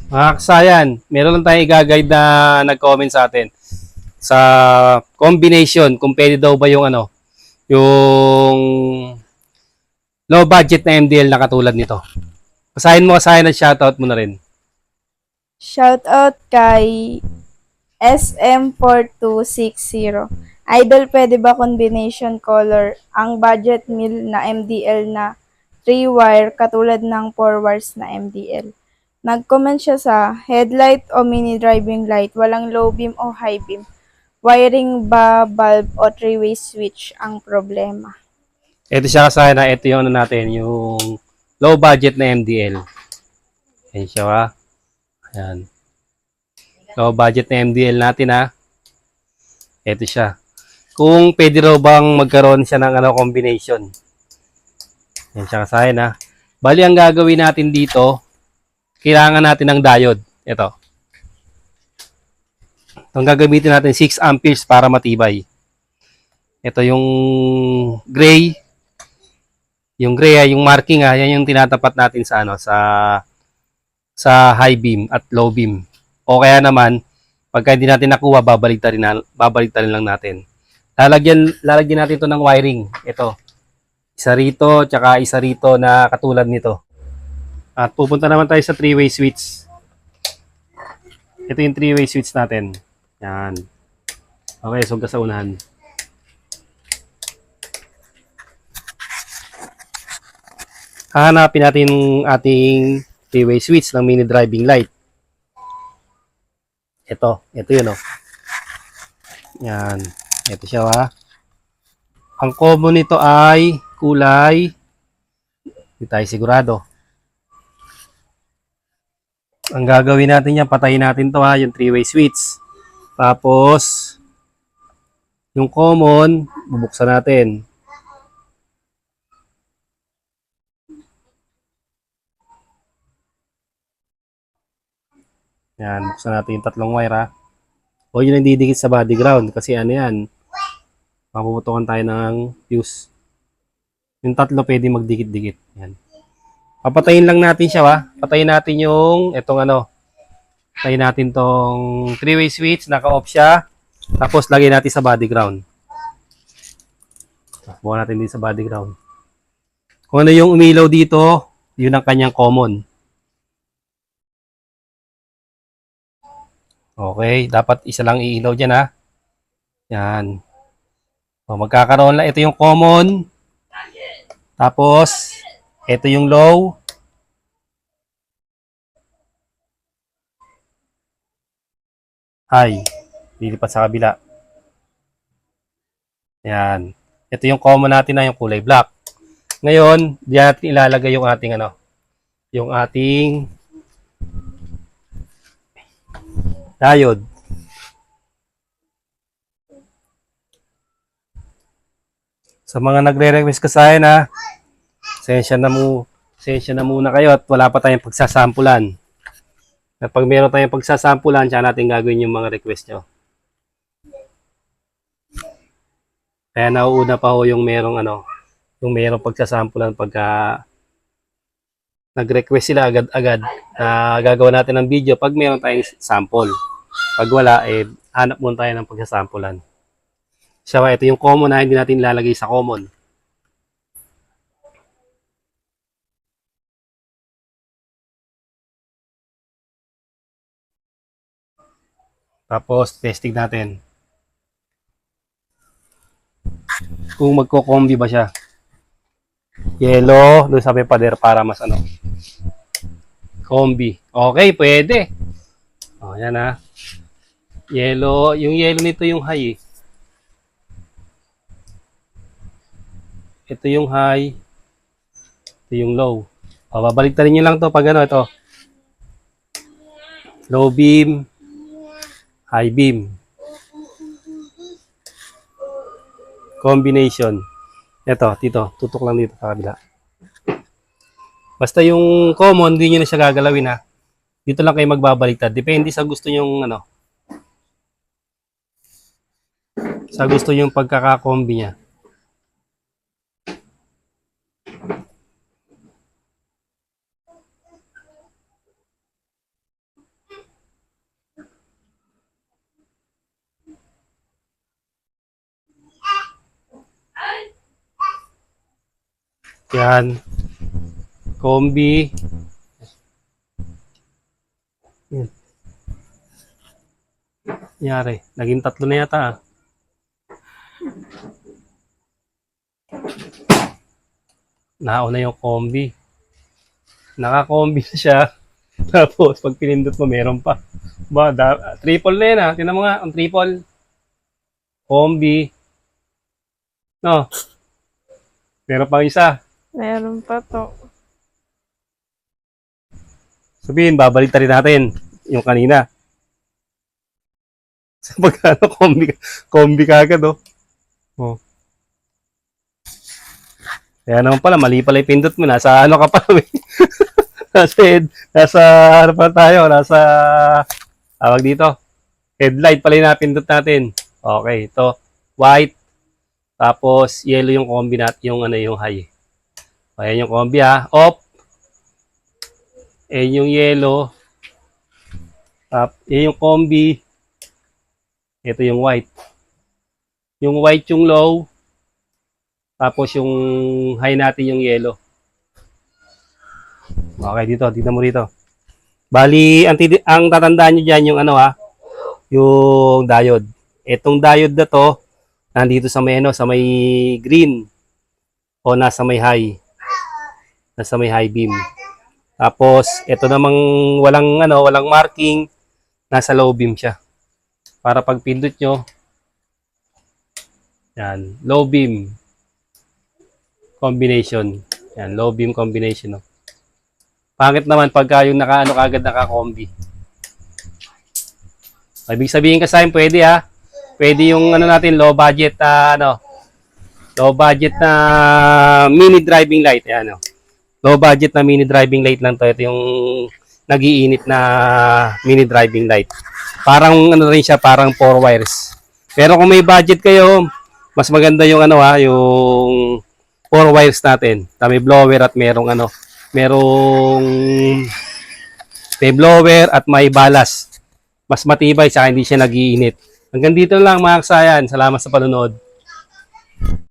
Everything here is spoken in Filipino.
Mga kasayan, meron lang tayong i-guide na nag-comment sa atin sa combination kung pwede daw ba yung yung low budget na MDL na katulad nito. Basahin mo kasayan at shoutout mo na rin. Shoutout kay SM4260. Idol, pwede ba combination color ang budget meal na MDL na 3-wire katulad ng 4 wires na MDL? Nag-comment siya sa headlight o mini driving light, walang low beam o high beam. Wiring ba, bulb o 3-way switch ang problema? Ito siya kasayan na ito yung natin, yung low budget na MDL. Ayan siya ha. Ayan. Low budget na MDL natin ha. Ito siya. Kung pwede raw bang magkaroon siya ng combination. Ayan siya kasayan ha. Bali ang gagawin natin dito, kailangan natin ng diode. Ito. Itong gagamitin natin 6 amperes para matibay. Ito yung gray. Yung gray ay yung marking yan yung tinatapat natin sa sa high beam at low beam. O kaya naman pagka hindi natin nakuha, babaligtarin lang natin. Lalagyan natin ito ng wiring. Ito. Isa rito, tsaka isa rito na katulad nito. At pupunta naman tayo sa three-way switch. Ito yung three-way switch natin. Yan. Okay, so sa unahan. Hahanapin natin yung ating three-way switch ng mini driving light. Ito yun oh. Yan. Ito siya ha. Ang common nito ay kulay. Hindi tayo sigurado. Ang gagawin natin yan, patayin natin to ha, yung three-way switch. Tapos, yung common, bubuksan natin. Yan, buksan natin yung tatlong wire ha. O yun ang didikit sa body ground kasi ano yan, mapuputukan tayo ng fuse. Yung tatlo pwede magdikit-dikit. Yan. Papatayin lang natin siya ha. Patayin natin yung patayin natin tong three-way switch, naka-off siya. Tapos lagay natin sa body ground. Buka natin din sa body ground. Kung ano yung umilaw dito, yun ang kanyang common. Okay, dapat isa lang iilaw dyan ha. Yan. O, magkakaroon lang. Ito yung common. Tapos, ito yung low. High. Lilipat sa kabila. Yan. Ito yung common natin na yung kulay black. Ngayon, diyan natin ilalagay yung ating yung ating diode. Sa mga nagre-request ka sa akin ha, sensya na muna kayo at wala pa tayong pagsasampulan. At pag meron tayong pagsasampulan, tsaka natin gagawin yung mga request nyo. Kaya nauuna pa ho yung yung merong pagsasampulan pagka nag-request sila agad-agad na gagawa natin ng video pag meron tayong sample. Pag wala, hanap muna tayo ng pagsasampulan. So, ito yung common na hindi natin lalagay sa common. Tapos, testing natin. Kung magko-combi ba siya. Yellow, doon sa may pader para mas combi. Okay, pwede. O, yan ha. Yellow, yung yellow nito yung high eh. Ito yung high, ito yung low. O, babaliktarin nyo lang to pag ito. Low beam, high beam. Combination. Ito, dito, tutok lang dito sa kabila. Basta yung common, hindi nyo na siya gagalawin ha. Dito lang kayo magbabaliktad. Depende sa gusto yung sa gusto yung pagkakakombi niya. Yan. Combi. Yan. Yari. Naging 3 na yata. Nauna yung combi. Naka-combi na siya. Tapos, pag pinindot mo, meron pa. Triple na yan ha. Tinan mo nga, ang triple. Combi. No. Meron pang isa. Meron pa to. Sabihin, babalik rin natin yung kanina. Sa pagkano, combi ka agad, oh. Oh. Kaya naman pala, mali pala yung pindot mo. Nasa ano ka pa, eh. nasa ano pa tayo, nasa, tawag dito, headlight pala yung napindot natin. Okay, ito, white, tapos yellow yung combi natin, yung ano, yung high. Ayan yung combi ha, off. Ayan yung yellow. Ayan yung combi. Ito yung white. Yung white yung low. Tapos yung high natin yung yellow. Okay, dito mo rito. Bali, ang tatandaan nyo dyan yung ano ha, yung diode. Itong diode na to, nandito sa may ano, sa may green o nasa may high. Nasa may high beam. Tapos, ito namang walang marking, nasa low beam siya. Para pag pindot nyo, yan, low beam combination. Yan, low beam combination. No? Pangit naman pagka yung nakaano kagad naka-combi. Ibig sabihin ka sa akin, pwede ha. Pwede yung ano natin, low budget low budget na mini driving light. Yan, no? Low budget na mini driving light lang to. Ito yung nag-iinit na mini driving light. Parang ano rin siya, parang 4 wires. Pero kung may budget kayo, mas maganda yung ano ha, yung 4 wires natin. May blower at merong may blower at may balas. Mas matibay, saka hindi siya nag-iinit. Hanggang dito lang mga kasayan. Salamat sa panonood.